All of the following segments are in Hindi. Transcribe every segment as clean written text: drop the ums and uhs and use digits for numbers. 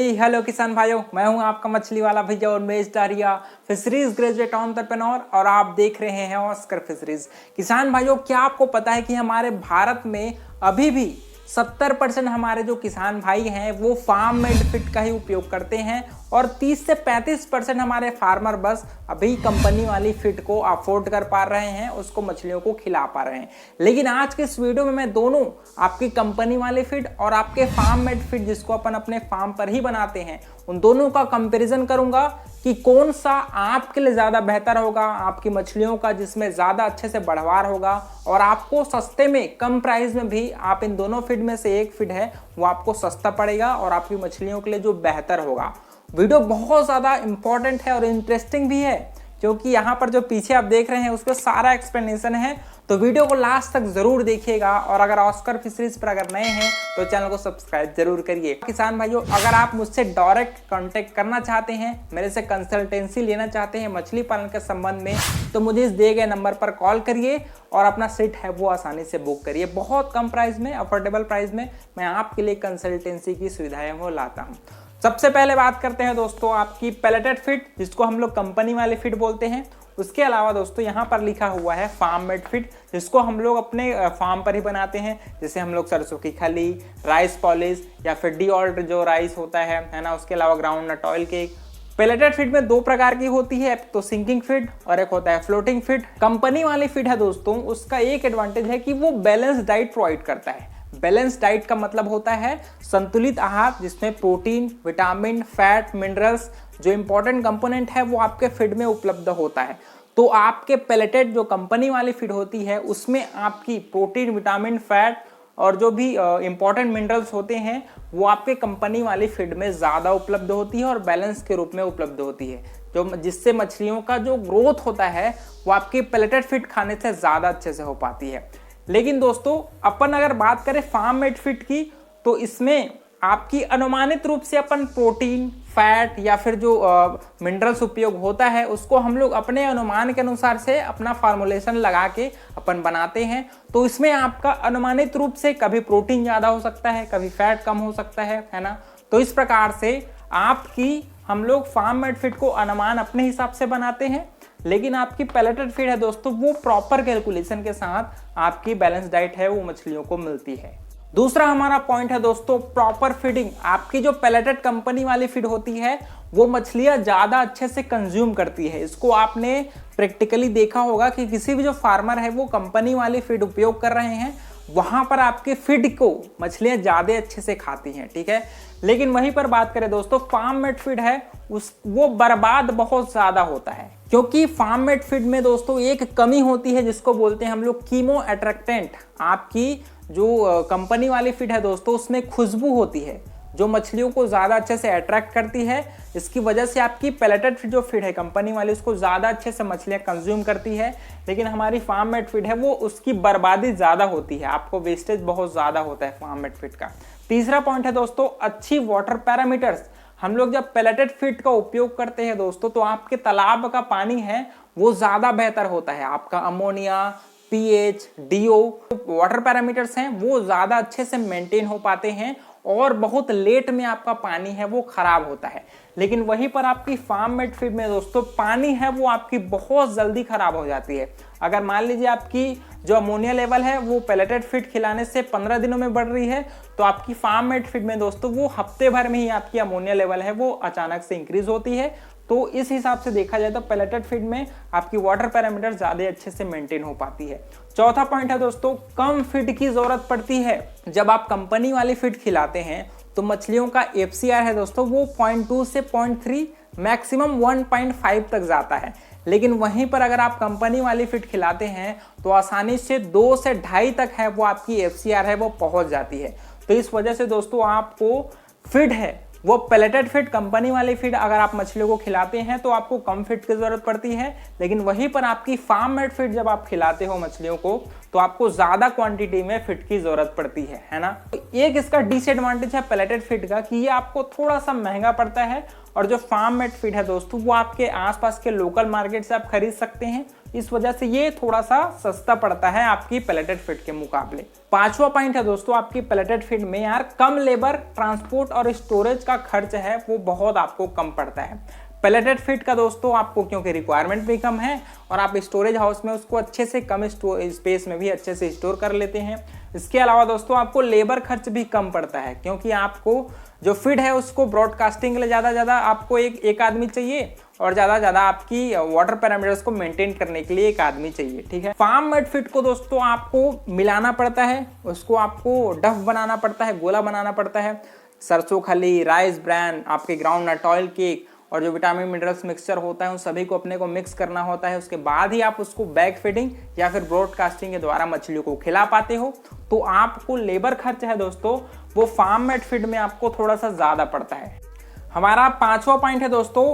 हेलो किसान भाइयों, मैं हूं आपका मछली वाला भैया और Umesh Daria, fisheries graduate entrepreneur, और आप देख रहे हैं ऑस्कर फिशरीज। किसान भाइयों, क्या आपको पता है कि हमारे भारत में अभी भी 70% हमारे जो किसान भाई हैं वो फार्म मेड फीड का ही उपयोग करते हैं और 30 से 35% हमारे फार्मर बस अभी कंपनी वाली फीड को अफोर्ड कर पा रहे हैं, उसको मछलियों को खिला पा रहे हैं। लेकिन आज के इस वीडियो में मैं दोनों आपकी कंपनी वाली फीड और आपके फार्म मेड फीड जिसको अपन अपने फार्म पर ही बनाते हैं, उन दोनों का कंपैरिजन करूंगा कि कौन सा आपके लिए ज़्यादा बेहतर होगा, आपकी मछलियों का जिसमें ज़्यादा अच्छे से बढ़वार होगा और आपको सस्ते में कम प्राइस में भी आप इन दोनों फीड में से एक फीड है वो आपको सस्ता पड़ेगा और आपकी मछलियों के लिए जो बेहतर होगा। वीडियो बहुत ज़्यादा इंपॉर्टेंट है और इंटरेस्टिंग भी है क्योंकि यहाँ पर जो पीछे आप देख रहे हैं उस पर सारा एक्सप्लेनेशन है, तो वीडियो को लास्ट तक जरूर देखिएगा। और अगर ऑस्कर फिशरीज पर अगर नए हैं तो चैनल को सब्सक्राइब जरूर करिए। किसान भाइयों, अगर आप मुझसे डायरेक्ट कांटेक्ट करना चाहते हैं, मेरे से कंसल्टेंसी लेना चाहते हैं मछली पालन के संबंध में, तो मुझे इस दिए गए नंबर पर कॉल करिए और अपना सीट है वो आसानी से बुक करिए। बहुत कम प्राइस में, अफोर्डेबल प्राइस में मैं आपके लिए कंसल्टेंसी की सुविधाएं वो लाता हूँ। सबसे पहले बात करते हैं दोस्तों आपकी पैलेटेड फीड, जिसको हम लोग कंपनी वाले फीड बोलते हैं। उसके अलावा दोस्तों यहाँ पर लिखा हुआ है फार्म मेड फीड, जिसको हम लोग अपने फार्म पर ही बनाते हैं। जैसे हम लोग सरसों की खली, राइस पॉलिश या फिर डीऑल्ट जो राइस होता है ना, उसके अलावा groundnut oil cake. Pelleted feed में दो प्रकार की होती है, एक तो सिंकिंग फीड और एक होता है फ्लोटिंग फीड। कंपनी वाली फीड है दोस्तों, उसका एक एडवांटेज है कि वो बैलेंस डाइट प्रोवाइड करता है। बैलेंस डाइट का मतलब होता है संतुलित आहार, जिसमें प्रोटीन, विटामिन, फैट, मिनरल्स जो इंपॉर्टेंट कंपोनेंट है वो आपके फीड में उपलब्ध होता है। तो आपके पैलेटेड जो कंपनी वाली फीड होती है उसमें आपकी प्रोटीन, विटामिन, फैट और जो भी इंपॉर्टेंट मिनरल्स होते हैं वो आपके कंपनी वाली फीड में ज़्यादा उपलब्ध होती है और बैलेंस के रूप में उपलब्ध होती है, जो जिससे मछलियों का जो ग्रोथ होता है वो आपकी पैलेटेड फीड खाने से ज़्यादा अच्छे से हो पाती है। लेकिन दोस्तों अपन अगर बात करें फार्म मेड फीड की, तो इसमें आपकी अनुमानित रूप से अपन प्रोटीन, फैट या फिर जो मिनरल्स उपयोग होता है उसको हम लोग अपने अनुमान के अनुसार से अपना फार्मूलेशन लगा के अपन बनाते हैं। तो इसमें आपका अनुमानित रूप से कभी प्रोटीन ज़्यादा हो सकता है, कभी फैट कम हो सकता है ना। तो इस प्रकार से आपकी हम लोग फार्म मेड फीड को अनुमान अपने हिसाब से बनाते हैं, लेकिन आपकी पैलेटेड फीड है दोस्तों वो प्रॉपर कैलकुलेशन के साथ आपकी बैलेंस डाइट है वो मछलियों को मिलती है। दूसरा हमारा पॉइंट है दोस्तों प्रॉपर फीडिंग। आपकी जो पैलेटेड कंपनी वाली फीड होती है वो मछलियां ज़्यादा अच्छे से कंज्यूम करती है। इसको आपने प्रैक्टिकली देखा होगा कि किसी भी जो फार्मर है वो कंपनी वाली फीड उपयोग कर रहे हैं, वहां पर आपके फीड को मछलियां ज़्यादा अच्छे से खाती हैं, ठीक है। लेकिन वहीं पर बात करें दोस्तों फार्म मेड फीड है वो बर्बाद बहुत ज़्यादा होता है, क्योंकि फार्म मेड फीड में दोस्तों एक कमी होती है जिसको बोलते हैं हम लोग कीमो अट्रैक्टेंट। आपकी जो कंपनी वाली फीड है दोस्तों उसमें खुशबू होती है जो मछलियों को ज़्यादा अच्छे से अट्रैक्ट करती है। इसकी वजह से आपकी पैलेटेड जो फीड है कंपनी वाली उसको ज़्यादा अच्छे से मछलियाँ कंज्यूम करती है, लेकिन हमारी फार्म मेड फीड है वो उसकी बर्बादी ज़्यादा होती है, आपको वेस्टेज बहुत ज़्यादा होता है फार्म मेड फीड का। तीसरा पॉइंट है दोस्तों अच्छी वाटर पैरामीटर्स। हम लोग जब पैलेटेड फीड का उपयोग करते हैं दोस्तों तो आपके तालाब का पानी है वो ज़्यादा बेहतर होता है। आपका ammonia, pH, DO water parameters हैं वो ज़्यादा अच्छे से मेंटेन हो पाते हैं और बहुत लेट में आपका पानी है वो खराब होता है। लेकिन वहीं पर आपकी फार्म मेड फीड में दोस्तों पानी है वो आपकी बहुत जल्दी खराब हो जाती है। अगर मान लीजिए आपकी जो अमोनिया लेवल है वो पैलेटेड फीड खिलाने से 15 दिनों में बढ़ रही है, तो आपकी फार्म मेड फीड में दोस्तों वो हफ्ते भर में ही आपकी अमोनिया लेवल है वो अचानक से इंक्रीज होती है। तो इस हिसाब से देखा जाए तो पैलेटेड फीड में आपकी वाटर पैरामीटर ज़्यादा अच्छे से मेंटेन हो पाती है। चौथा पॉइंट है दोस्तों कम फीड की ज़रूरत पड़ती है। जब आप कंपनी वाली फीड खिलाते हैं तो मछलियों का FCR है दोस्तों वो 0.2 से 0.3 मैक्सिमम 1.5 तक जाता है। लेकिन वहीं पर अगर आप कंपनी वाली फीड खिलाते हैं तो आसानी से 2 से 2.5 तक है वो आपकी FCR है वो पहुंच जाती है। तो इस वजह से दोस्तों आपको फीड है वो पैलेटेड फीड कंपनी वाली फीड अगर आप मछलियों को खिलाते हैं तो आपको कम फीड की ज़रूरत पड़ती है, लेकिन वहीं पर आपकी फार्म मेड फीड जब आप खिलाते हो मछलियों को तो आपको ज्यादा क्वांटिटी में फीड की जरूरत पड़ती है ना। एक इसका डिसएडवांटेज है पैलेटेड फीड का कि ये आपको थोड़ा सा महंगा पड़ता है, और जो फार्म मेड फीड है दोस्तों वो आपके आसपास के लोकल मार्केट से आप खरीद सकते हैं, इस वजह से ये थोड़ा सा सस्ता पड़ता है आपकी पैलेटेड फीड के मुकाबले। पांचवा पॉइंट है दोस्तों आपकी पैलेटेड फीड में यार कम लेबर, ट्रांसपोर्ट और स्टोरेज का खर्च है वो बहुत आपको कम पड़ता है। पैलेटेड फीड का दोस्तों आपको क्योंकि रिक्वायरमेंट भी कम है और आप स्टोरेज हाउस में उसको अच्छे से कम स्पेस में भी अच्छे से स्टोर कर लेते हैं। इसके अलावा दोस्तों आपको लेबर खर्च भी कम पड़ता है, क्योंकि आपको जो फीड है उसको ब्रॉडकास्टिंग के लिए ज़्यादा आपको एक आदमी चाहिए, और ज़्यादा आपकी वाटर पैरामीटर्स को मेंटेन करने के लिए एक आदमी चाहिए, ठीक है। फार्म मेड फीड को दोस्तों आपको मिलाना पड़ता है, उसको आपको डफ बनाना पड़ता है, गोला बनाना पड़ता है। सरसों खली, राइस ब्रैन, आपके ग्राउंड नट ऑयल केक और जो विटामिन मिनरल्स मिक्सचर होता है उन सभी को अपने को मिक्स करना होता है। उसके बाद ही आप उसको बैग फीडिंग या फिर ब्रॉडकास्टिंग के द्वारा मछलियों को खिला पाते हो। तो आपको लेबर खर्च है दोस्तों वो फार्म मेड फीड में आपको थोड़ा सा ज़्यादा पड़ता है। हमारा पांचवा पॉइंट है दोस्तों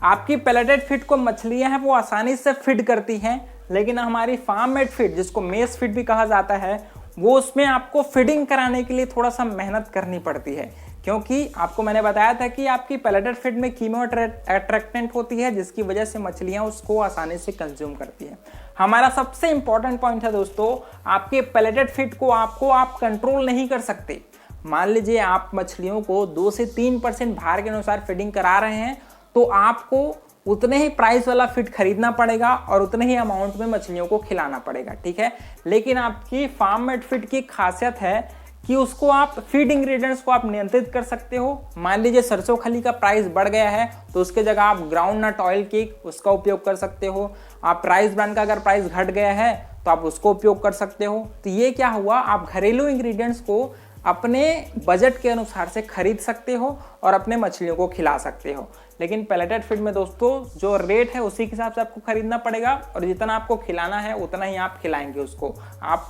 आपकी पैलेटेड फीड को मछलियां हैं वो आसानी से फीड करती हैं, लेकिन हमारी फार्म मेड फीड जिसको मेस फीड भी कहा जाता है वो उसमें आपको फीडिंग कराने के लिए थोड़ा सा मेहनत करनी पड़ती है, क्योंकि आपको मैंने बताया था कि आपकी पैलेटेड फीड में कीमो अट्रैक्टेंट होती है जिसकी वजह से मछलियां उसको आसानी से कंज्यूम करती है। हमारा सबसे इंपॉर्टेंट पॉइंट है दोस्तों आपके पैलेटेड फीड को आप कंट्रोल नहीं कर सकते। मान लीजिए आप मछलियों को 2 से 3% भार के अनुसार फीडिंग करा रहे हैं तो आपको उतने ही प्राइस वाला फीड खरीदना पड़ेगा और उतने ही अमाउंट में मछलियों को खिलाना पड़ेगा, ठीक है। लेकिन आपकी फार्म मेड फीड की खासियत है कि उसको आप फीड इंग्रेडिएंट्स को आप नियंत्रित कर सकते हो। मान लीजिए सरसों खली का प्राइस बढ़ गया है तो उसके जगह आप ग्राउंड नट ऑयल केक उसका उपयोग कर सकते हो। आप राइस ब्रांड का अगर प्राइस घट गया है तो आप उसको उपयोग कर सकते हो। तो ये क्या हुआ, आप घरेलू इंग्रेडिएंट्स को अपने बजट के अनुसार से खरीद सकते हो और अपने मछलियों को खिला सकते हो। लेकिन पैलेटेड फीड में दोस्तों जो रेट है उसी के हिसाब से आपको खरीदना पड़ेगा और जितना आपको खिलाना है उतना ही आप खिलाएंगे उसको। आप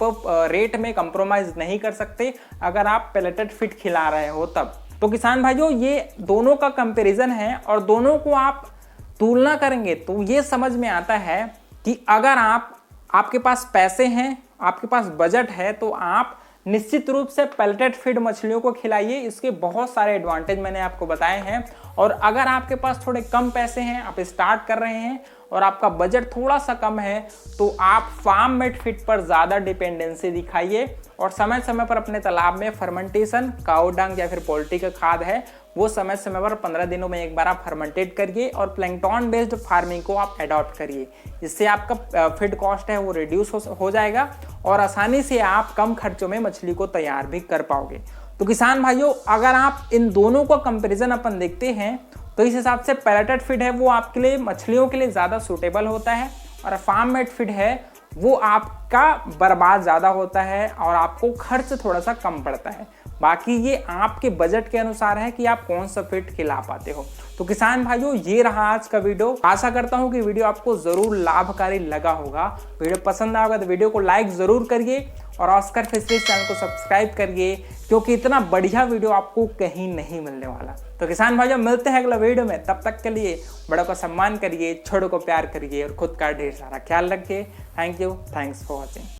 रेट में कंप्रोमाइज नहीं कर सकते अगर आप पैलेटेड फीड खिला रहे हो तब। तो किसान भाइयों ये दोनों का कंपैरिजन है और दोनों को आप तुलना करेंगे तो ये समझ में आता है कि अगर आपके पास पैसे हैं, आपके पास बजट है तो आप निश्चित रूप से पैलेटेड फीड मछलियों को खिलाइए। इसके बहुत सारे एडवांटेज मैंने आपको बताए हैं। और अगर आपके पास थोड़े कम पैसे हैं, आप स्टार्ट कर रहे हैं और आपका बजट थोड़ा सा कम है तो आप फार्म मेड फीड पर ज़्यादा डिपेंडेंसी दिखाइए और समय समय पर अपने तालाब में फर्मेंटेशन, काऊ डंग या फिर पोल्ट्री का खाद है वो समय समय पर 15 दिनों में एक बार आप फर्मेंटेट करिए और प्लैंकटन बेस्ड फार्मिंग को आप अडॉप्ट करिए। इससे आपका फीड कॉस्ट है वो रिड्यूस हो जाएगा और आसानी से आप कम खर्चों में मछली को तैयार भी कर पाओगे। तो किसान भाइयों अगर आप इन दोनों का कंपैरिजन अपन देखते हैं तो इस हिसाब से पैलेटेड फीड है वो आपके लिए मछलियों के लिए ज़्यादा सूटेबल होता है और फार्म मेड फीड है वो आपका बर्बाद ज़्यादा होता है और आपको खर्च थोड़ा सा कम पड़ता है। बाकी ये आपके बजट के अनुसार है कि आप कौन सा फीड खिला पाते हो। तो किसान भाइयों ये रहा आज का वीडियो। आशा करता हूँ कि वीडियो आपको ज़रूर लाभकारी लगा होगा। वीडियो पसंद आएगा तो वीडियो को लाइक ज़रूर करिए और ऑस्कर फिशरीज चैनल को सब्सक्राइब करिए, क्योंकि इतना बढ़िया वीडियो आपको कहीं नहीं मिलने वाला। तो किसान भाइयों मिलते हैं अगला वीडियो में, तब तक के लिए बड़ों का सम्मान करिए, छोटों को प्यार करिए और खुद का ढेर सारा ख्याल रखिए। Thank you, thanks for watching.